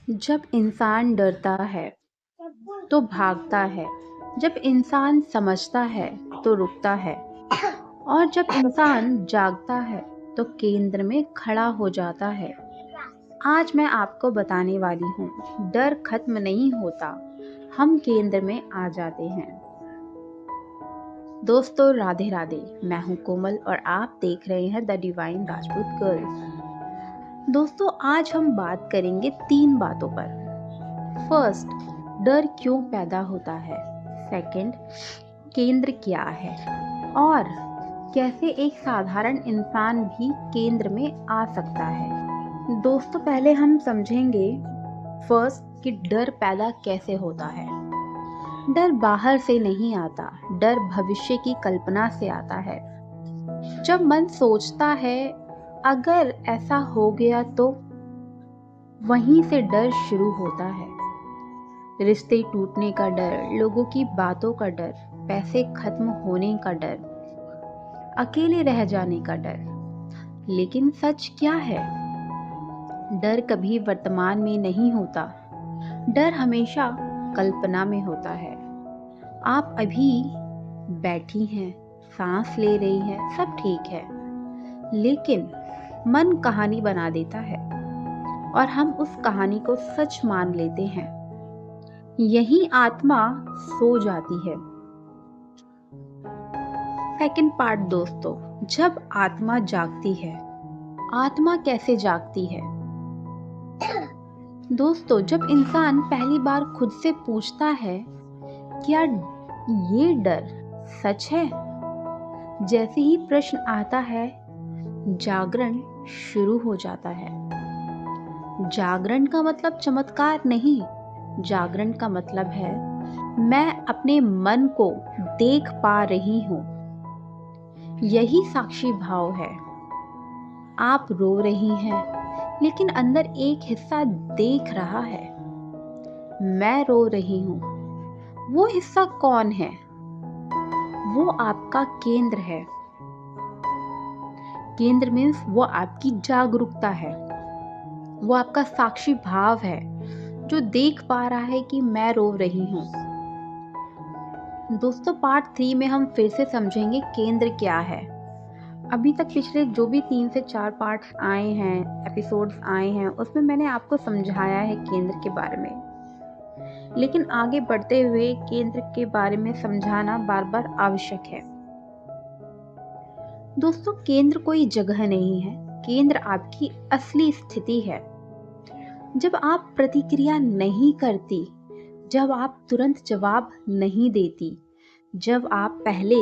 जब इंसान डरता है तो भागता है, जब इंसान समझता है तो रुकता है और जब इंसान जागता है तो केंद्र में खड़ा हो जाता है। आज मैं आपको बताने वाली हूँ, डर खत्म नहीं होता, हम केंद्र में आ जाते हैं। दोस्तों राधे राधे, मैं हूँ कोमल और आप देख रहे हैं द डिवाइन राजपूत गर्ल्स। दोस्तों आज हम बात करेंगे 3 बातों पर। फर्स्ट, डर क्यों पैदा होता है। सेकंड, केंद्र क्या है और कैसे एक साधारण इंसान भी केंद्र में आ सकता है। दोस्तों पहले हम समझेंगे फर्स्ट कि डर पैदा कैसे होता है। डर बाहर से नहीं आता, डर भविष्य की कल्पना से आता है। जब मन सोचता है अगर ऐसा हो गया तो, वहीं से डर शुरू होता है। रिश्ते टूटने का डर, लोगों की बातों का डर, पैसे खत्म होने का डर, अकेले रह जाने का डर। लेकिन सच क्या है? डर कभी वर्तमान में नहीं होता, डर हमेशा कल्पना में होता है। आप अभी बैठी हैं, सांस ले रही हैं, सब ठीक है, लेकिन मन कहानी बना देता है और हम उस कहानी को सच मान लेते हैं। यही आत्मा सो जाती है। सेकंड पार्ट दोस्तों, जब आत्मा जागती है। आत्मा कैसे जागती है? दोस्तों जब इंसान पहली बार खुद से पूछता है क्या ये डर सच है, जैसे ही प्रश्न आता है जागरण शुरू हो जाता है। जागरण का मतलब चमत्कार नहीं, जागरण का मतलब है मैं अपने मन को देख पा रही हूं। यही साक्षी भाव है। आप रो रही हैं, लेकिन अंदर एक हिस्सा देख रहा है मैं रो रही हूं। वो हिस्सा कौन है? वो आपका केंद्र है। केंद्र मीन्स वो आपकी जागरूकता है, वो आपका साक्षी भाव है जो देख पा रहा है कि मैं रो रही हूं। दोस्तों पार्ट 3 में हम फिर से समझेंगे केंद्र क्या है। अभी तक पिछले जो भी 3 से 4 पार्ट्स आए हैं, एपिसोड्स आए हैं, उसमें मैंने आपको समझाया है केंद्र के बारे में, लेकिन आगे बढ़ते हुए केंद्र के बारे में समझाना बार बार आवश्यक है। दोस्तों केंद्र कोई जगह नहीं है, केंद्र आपकी असली स्थिति है। जब आप प्रतिक्रिया नहीं करती, जब आप तुरंत जवाब नहीं देती, जब आप पहले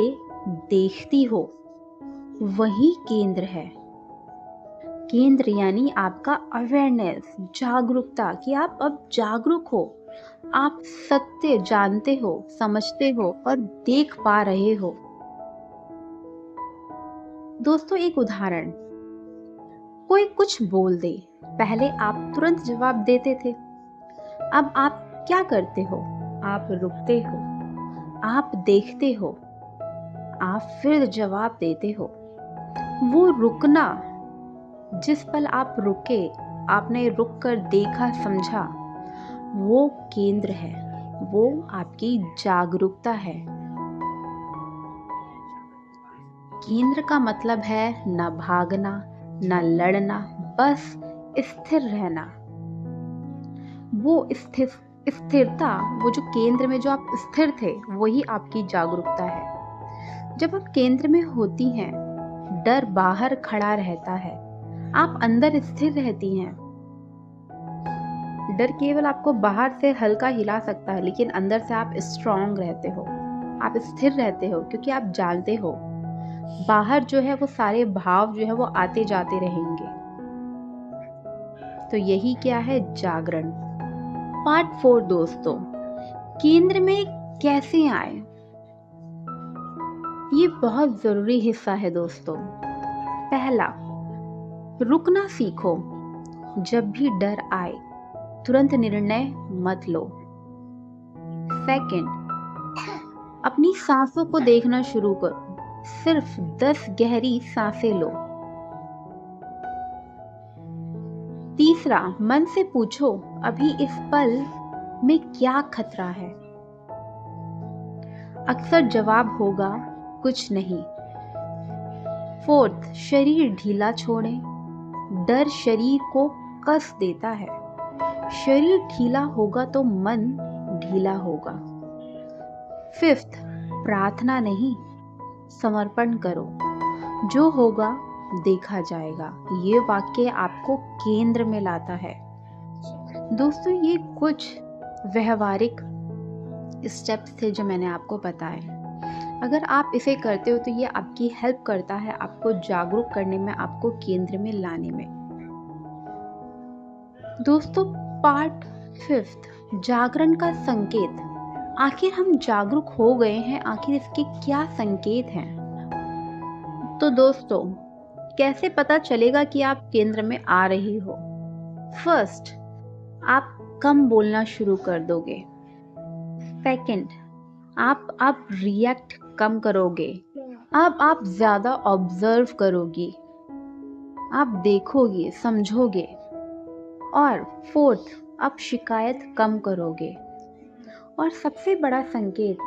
देखती हो, वही केंद्र है। केंद्र यानी आपका अवेयरनेस, जागरूकता, कि आप अब जागरूक हो, आप सत्य जानते हो, समझते हो और देख पा रहे हो। दोस्तों एक उदाहरण, कोई कुछ बोल दे, पहले आप तुरंत जवाब देते थे, अब आप क्या करते हो? आप रुकते हो, आप देखते हो, आप फिर जवाब देते हो। वो रुकना, जिस पल आप रुके, आपने रुक कर देखा, समझा, वो केंद्र है, वो आपकी जागरूकता है। केंद्र का मतलब है न भागना, न लड़ना, बस स्थिर रहना। वो स्थिरता, वो जो केंद्र में जो आप स्थिर थे, वही आपकी जागरूकता है। जब आप केंद्र में होती हैं, डर बाहर खड़ा रहता है, आप अंदर स्थिर रहती हैं। डर केवल आपको बाहर से हल्का हिला सकता है, लेकिन अंदर से आप स्ट्रांग रहते हो, आप स्थिर रहते हो, क्योंकि आप जानते हो बाहर जो है वो सारे भाव जो है वो आते जाते रहेंगे। तो यही क्या है? जागरण। पार्ट 4 दोस्तों, केंद्र में कैसे आए? ये बहुत जरूरी हिस्सा है दोस्तों। पहला, रुकना सीखो। जब भी डर आए तुरंत निर्णय मत लो। सेकंड, अपनी सांसों को देखना शुरू करो, सिर्फ 10 गहरी सांसें लो। तीसरा, मन से पूछो अभी इस पल में क्या खतरा है। अक्सर जवाब होगा कुछ नहीं। फोर्थ, शरीर ढीला छोड़ें। डर शरीर को कस देता है। शरीर ढीला होगा तो मन ढीला होगा। फिफ्थ, प्रार्थना नहीं, समर्पण करो। जो होगा देखा जाएगा। ये वाक्य आपको केंद्र में लाता है। दोस्तों, ये कुछ व्यवहारिक स्टेप्स थे जो मैंने आपको बताए। अगर आप इसे करते हो तो ये आपकी हेल्प करता है आपको जागरूक करने में, आपको केंद्र में लाने में। दोस्तों, पार्ट 5, जागरण का संकेत। आखिर हम जागरूक हो गए हैं, आखिर इसके क्या संकेत हैं? तो दोस्तों, कैसे पता चलेगा कि आप केंद्र में आ रही हो? फर्स्ट, आप कम बोलना शुरू कर दोगे। सेकंड, आप रिएक्ट कम करोगे। अब आप ज्यादा ऑब्जर्व करोगी, आप देखोगे, समझोगे। और फोर्थ, आप शिकायत कम करोगे। और सबसे बड़ा संकेत,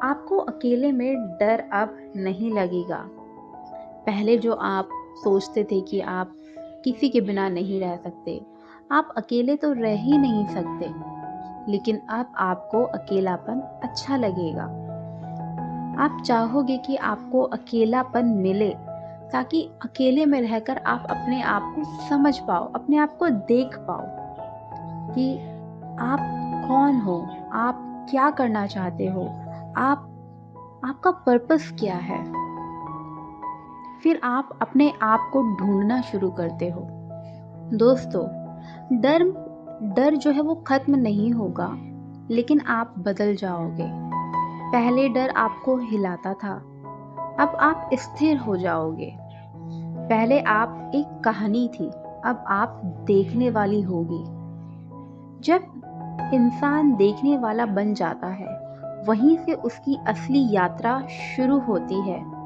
आपको अकेले में डर अब नहीं लगेगा। पहले जो आप सोचते थे कि आप किसी के बिना नहीं रह सकते, आप अकेले तो रह ही नहीं सकते, लेकिन अब आपको अकेलापन अच्छा लगेगा। आप चाहोगे कि आपको अकेलापन मिले, ताकि अकेले में रहकर आप अपने आप को समझ पाओ, अपने आप को देख पाओ कि आप कौन हो, आप क्या करना चाहते हो, आपका पर्पस क्या है। फिर आप अपने आप को ढूंढना शुरू करते हो। दोस्तों, डर जो है वो खत्म नहीं होगा, लेकिन आप बदल जाओगे। पहले डर आपको हिलाता था, अब आप स्थिर हो जाओगे। पहले आप एक कहानी थी, अब आप देखने वाली होगी। जब इंसान देखने वाला बन जाता है, वहीं से उसकी असली यात्रा शुरू होती है।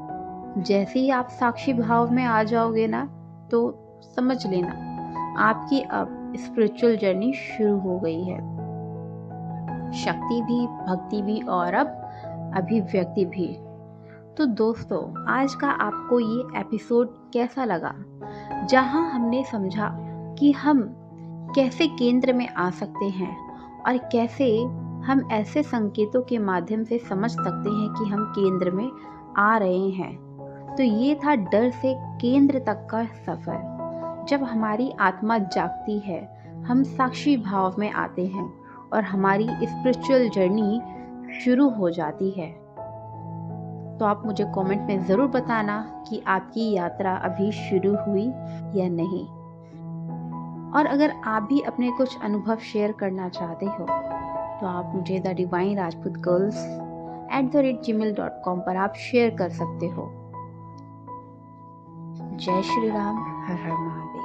जैसे ही आप साक्षी भाव में आ जाओगे ना, तो समझ लेना आपकी अब स्पिरिचुअल जर्नी शुरू हो गई है। शक्ति भी, भक्ति भी और अब अभिव्यक्ति भी। तो दोस्तों, आज का आपको ये एपिसोड कैसा लगा, जहां हमने समझा कि हम कैसे केंद्र में आ सकते हैं और कैसे हम ऐसे संकेतों के माध्यम से समझ सकते हैं कि हम केंद्र में आ रहे हैं। तो ये था डर से केंद्र तक का सफर। जब हमारी आत्मा जागती है, हम साक्षी भाव में आते हैं और हमारी स्पिरिचुअल जर्नी शुरू हो जाती है। तो आप मुझे कमेंट में ज़रूर बताना कि आपकी यात्रा अभी शुरू हुई या नहीं। और अगर आप भी अपने कुछ अनुभव शेयर करना चाहते हो, तो आप मुझे thedivinerajputgirls@gmail.com पर आप शेयर कर सकते हो। जय श्री राम, हर हर महादेव।